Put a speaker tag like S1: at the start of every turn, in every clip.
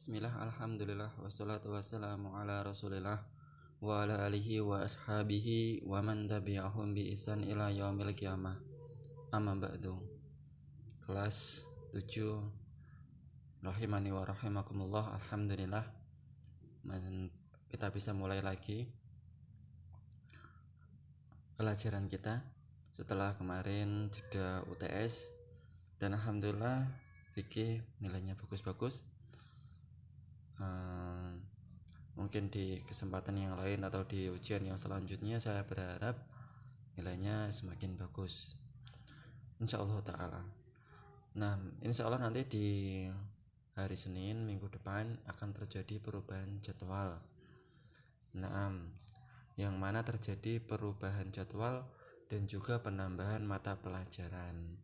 S1: Bismillah, alhamdulillah, wassalatu wassalamu ala rasulillah wa ala alihi wa ashabihi wa man tabi'ahum bi ihsan ila yaumil qiyamah. Amma ba'du. Kelas 7 rahimani wa rahimakumullah. Alhamdulillah, kita bisa mulai lagi pelajaran kita setelah kemarin jeda UTS, dan alhamdulillah fikih nilainya bagus-bagus. Mungkin di kesempatan yang lain atau di ujian yang selanjutnya saya berharap nilainya semakin bagus, insyaallah ta'ala. Nah, insyaallah nanti di hari Senin minggu depan akan terjadi perubahan jadwal. Nah, yang mana terjadi perubahan jadwal dan juga penambahan mata pelajaran.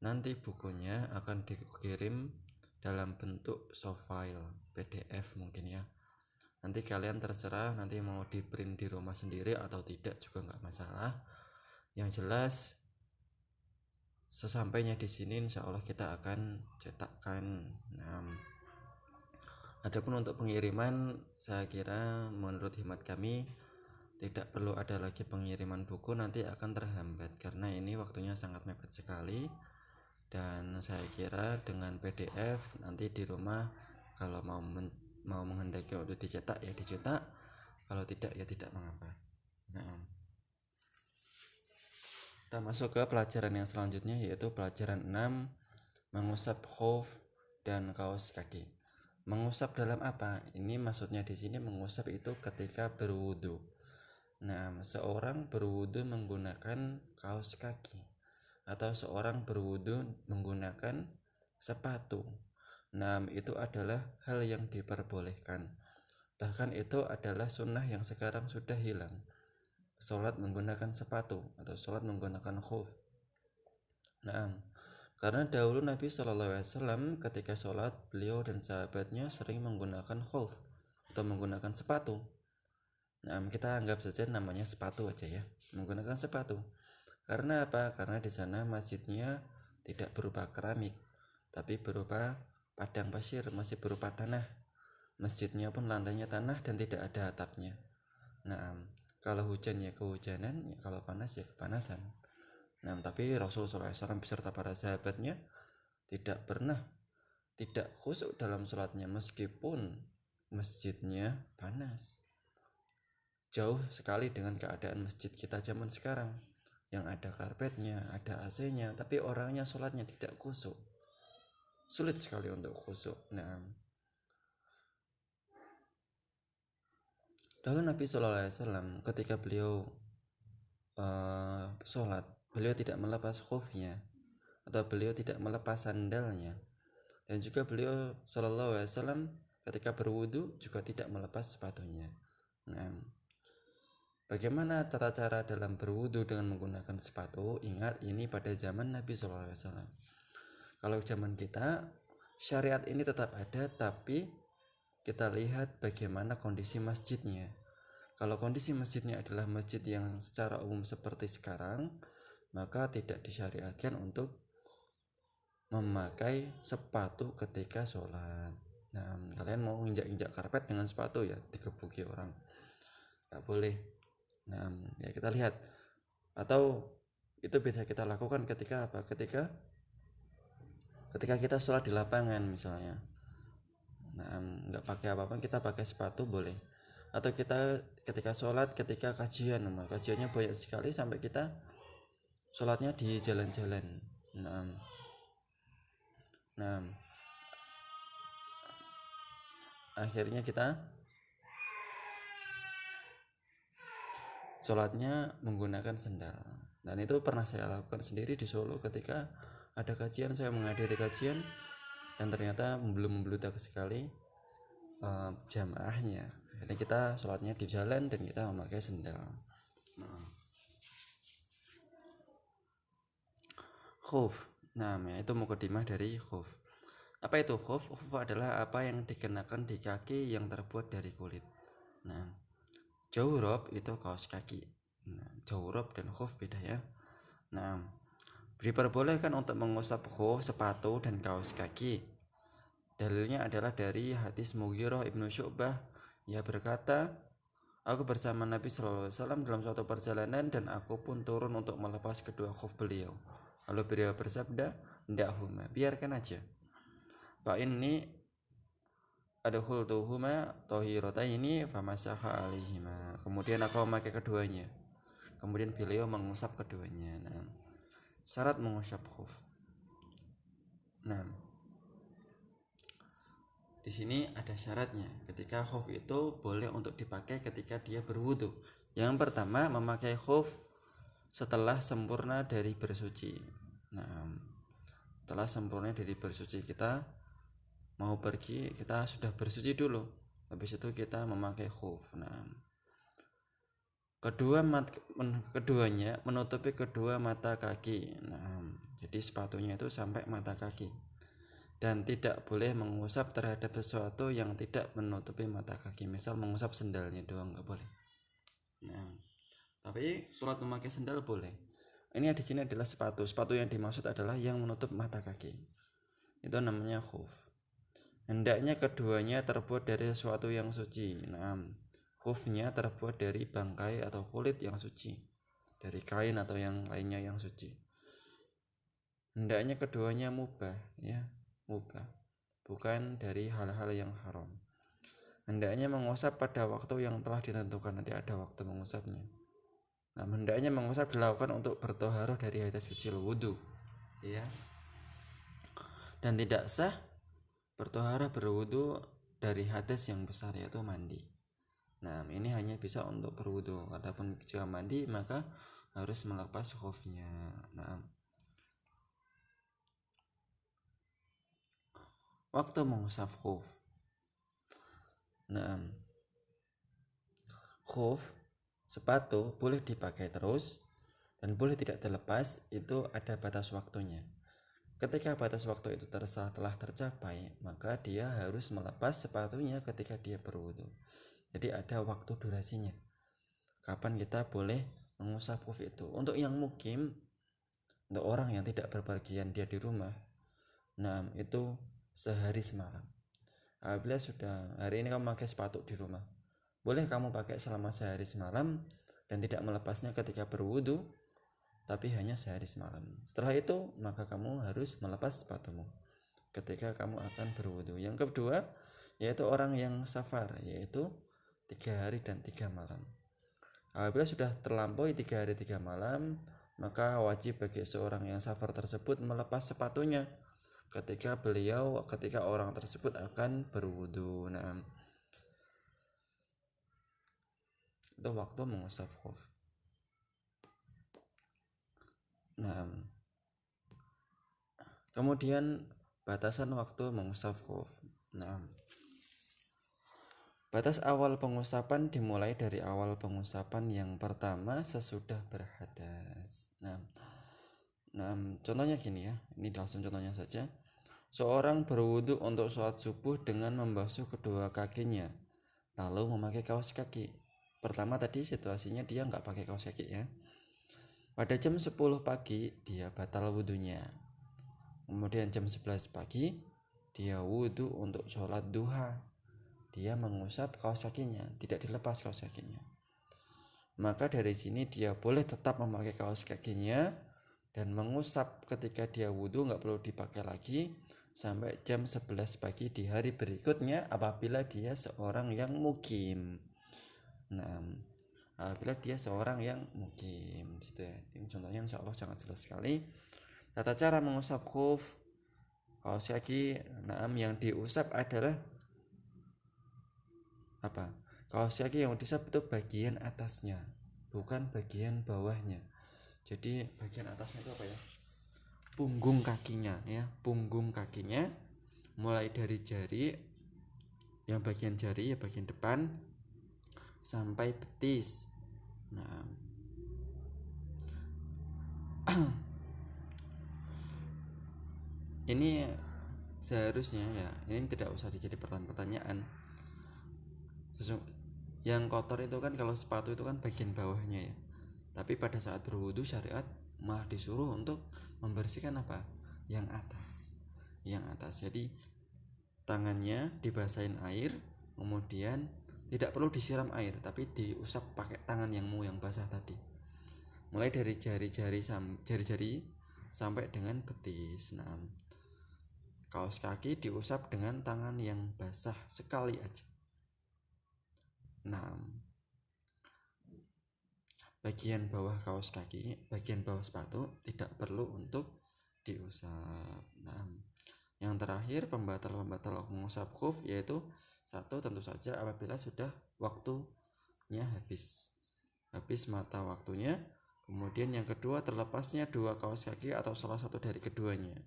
S1: Nanti bukunya akan dikirim dalam bentuk soft file PDF mungkin ya. Nanti kalian terserah nanti mau di print di rumah sendiri atau tidak juga nggak masalah. Yang jelas sesampainya di sini insya Allah kita akan cetakkan. Nah, adapun untuk pengiriman saya kira menurut hemat kami tidak perlu ada lagi pengiriman buku, nanti akan terhambat karena ini waktunya sangat mepet sekali. Dan saya kira dengan PDF nanti di rumah kalau mau menghendaki untuk dicetak ya dicetak, kalau tidak ya tidak mengapa. Nah, kita masuk ke pelajaran yang selanjutnya, yaitu pelajaran 6, mengusap khuf dan kaos kaki. Mengusap dalam apa? Ini maksudnya di sini mengusap itu ketika berwudu. Nah, seorang berwudu menggunakan kaos kaki atau seorang berwudu menggunakan sepatu. Nah, itu adalah hal yang diperbolehkan. Bahkan itu adalah sunnah yang sekarang sudah hilang. Sholat menggunakan sepatu atau sholat menggunakan khuf. Nah, karena dahulu Nabi SAW ketika sholat, beliau dan sahabatnya sering menggunakan khuf atau menggunakan sepatu. Nah, kita anggap saja namanya sepatu aja ya, menggunakan sepatu. Karena apa? Karena di sana masjidnya tidak berupa keramik, tapi berupa padang pasir, masih berupa tanah. Masjidnya pun lantainya tanah dan tidak ada atapnya. Nah, kalau hujan ya kehujanan, ya kalau panas ya kepanasan. Nah, tapi Rasulullah SAW beserta para sahabatnya tidak pernah tidak khusyuk dalam sholatnya meskipun masjidnya panas. Jauh sekali dengan keadaan masjid kita zaman sekarang yang ada karpetnya, ada AC-nya, tapi orangnya sholatnya tidak khusyuk. Sulit sekali untuk khusyuk. Nah, lalu Nabi SAW ketika beliau sholat, beliau tidak melepas khufnya atau beliau tidak melepas sandalnya, dan juga beliau SAW ketika berwudu juga tidak melepas sepatunya. Nah, bagaimana tata cara dalam berwudu dengan menggunakan sepatu? Ingat, ini pada zaman Nabi SAW. Kalau zaman kita, syariat ini tetap ada, tapi kita lihat bagaimana kondisi masjidnya. Kalau kondisi masjidnya adalah masjid yang secara umum seperti sekarang, maka tidak disyariatkan untuk memakai sepatu ketika sholat. Nah, kalian mau injak-injak karpet dengan sepatu ya digebuki orang, nggak boleh. Nah, ya kita lihat, atau itu bisa kita lakukan ketika apa? Ketika kita sholat di lapangan misalnya. Nah, nggak pakai apa-apa, kita pakai sepatu boleh. Atau kita ketika sholat, ketika kajian, kajiannya banyak sekali sampai kita sholatnya di jalan-jalan. Nah, akhirnya kita sholatnya menggunakan sendal. Dan itu pernah saya lakukan sendiri di Solo ketika ada kajian, saya menghadiri kajian dan ternyata belum membludak sekali jamaahnya. Jadi kita sholatnya di jalan dan kita memakai sendal. Khuf. Nah, itu mukadimah dari khuf. Apa itu khuf? Khuf adalah apa yang dikenakan di kaki yang terbuat dari kulit. Nah, jawrab itu kaos kaki. Nah, jawrab dan khuf beda ya. Nah, diperbolehkan untuk mengusap khuf, sepatu dan kaos kaki Dalilnya adalah dari hadis Mughirah ibnu Syu'bah. Ia berkata, aku bersama Nabi SAW dalam suatu perjalanan dan aku pun turun untuk melepas kedua khuf beliau. Lalu beliau bersabda, "Nda'huma, biarkan aja. Fa inni adkhultuhuma tahirataini famasaha alaihima." Kemudian aku memakai keduanya. Kemudian beliau mengusap keduanya. Nah, syarat mengusap khuf. Nah, di sini ada syaratnya. Ketika khuf itu boleh untuk dipakai ketika dia berwudu. Yang pertama, memakai khuf setelah sempurna dari bersuci. Nah, setelah sempurna dari bersuci, kita mau pergi, kita sudah bersuci dulu. Habis itu kita memakai khuf. Nah, keduanya menutupi kedua mata kaki. Nah, jadi sepatunya itu sampai mata kaki. Dan tidak boleh mengusap terhadap sesuatu yang tidak menutupi mata kaki. Misal mengusap sendalnya doang, nggak boleh. Nah, tapi sholat memakai sendal boleh. Ini di sini adalah sepatu. Sepatu yang dimaksud adalah yang menutup mata kaki. Itu namanya khuf. Hendaknya keduanya terbuat dari sesuatu yang suci. Nah, khufnya terbuat dari bangkai atau kulit yang suci, dari kain atau yang lainnya yang suci. Hendaknya keduanya mubah, ya, mubah, bukan dari hal-hal yang haram. Hendaknya mengusap pada waktu yang telah ditentukan, nanti ada waktu mengusapnya. Nah, hendaknya mengusap dilakukan untuk bertoharoh dari hadas kecil wudu, ya. Dan tidak sah bertoharoh berwudu dari hadas yang besar, yaitu mandi. Nah, ini hanya bisa untuk berwudu. Adapun jika mandi maka harus melepas khufnya. Nah, waktu mengusap khuf. Nah, khuf sepatu boleh dipakai terus dan boleh tidak dilepas, itu ada batas waktunya. Ketika batas waktu itu telah tercapai, maka dia harus melepas sepatunya ketika dia berwudu. Jadi ada waktu durasinya. Kapan kita boleh mengusap khuf itu? Untuk yang mukim, untuk orang yang tidak berpergian, dia di rumah. Nah, itu sehari semalam. Apabila sudah hari ini kamu pakai sepatu di rumah, boleh kamu pakai selama sehari semalam dan tidak melepasnya ketika berwudu, tapi hanya sehari semalam. Setelah itu maka kamu harus melepas sepatumu ketika kamu akan berwudu. Yang kedua, yaitu orang yang safar, yaitu 3 hari dan 3 malam. Apabila sudah terlampaui 3 hari 3 malam, maka wajib bagi seorang yang safar tersebut melepas sepatunya ketika orang tersebut akan berwudu. Nah, itu waktu mengusap khuf. Nah, kemudian batasan waktu mengusap khuf. Nah, batas awal pengusapan dimulai dari awal pengusapan yang pertama sesudah berhadas. Nah, contohnya gini ya, ini langsung contohnya saja. Seorang berwudu untuk sholat subuh dengan membasuh kedua kakinya, lalu memakai kaos kaki. Pertama tadi situasinya dia nggak pakai kaos kaki ya. Pada jam 10 pagi dia batal wudunya. Kemudian jam 11 pagi dia wudu untuk sholat duha. Dia mengusap kaos kakinya, tidak dilepas kaos kakinya. Maka dari sini dia boleh tetap memakai kaos kakinya dan mengusap ketika dia wudu, nggak perlu dipakai lagi sampai jam 11 pagi di hari berikutnya apabila dia seorang yang mukim. Nah, apabila dia seorang yang mukim, gitu ya. Ini contohnya insya Allah sangat jelas sekali. Tata cara mengusap khuf kaos kaki. Nah, yang diusap adalah apa? Kaos kaki yang diusap itu bagian atasnya, bukan bagian bawahnya. Jadi bagian atasnya itu apa ya? Punggung kakinya ya, punggung kakinya mulai dari jari, yang bagian jari ya bagian depan sampai betis. Nah, ini seharusnya ya, ini tidak usah dijadi pertanyaan. Yang kotor itu kan kalau sepatu itu kan bagian bawahnya ya. Tapi pada saat berwudu syariat malah disuruh untuk membersihkan apa? Yang atas. Jadi tangannya dibasahin air, kemudian tidak perlu disiram air tapi diusap pakai tangan yang basah tadi, mulai dari jari-jari sampai dengan betis. Nah, kaos kaki diusap dengan tangan yang basah sekali aja. Nah, bagian bawah kaos kaki, bagian bawah sepatu tidak perlu untuk diusap. Nah, yang terakhir pembatal mengusap khuf yaitu satu, tentu saja apabila sudah waktunya habis mata waktunya. Kemudian yang kedua, terlepasnya dua kaos kaki atau salah satu dari keduanya,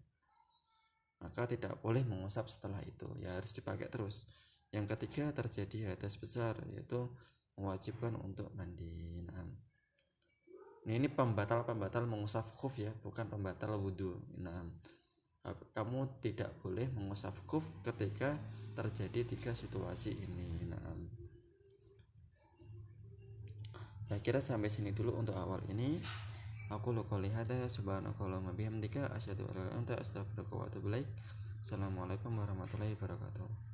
S1: maka tidak boleh mengusap setelah itu, ya harus dipakai terus. Yang ketiga, terjadi hadas besar yaitu mewajibkan untuk mandi. Nah, ini pembatal mengusap khuf ya, bukan pembatal wudhu. Nah, kamu tidak boleh mengusap khuf ketika terjadi 3 situasi ini. Nah, saya kira sampai sini dulu untuk awal ini. Aku qouli hadza subhanakallahumma bihamdika asyhadu an la ilaha illa anta astaghfiruka wa atubu ilaik. Assalamualaikum warahmatullahi wabarakatuh.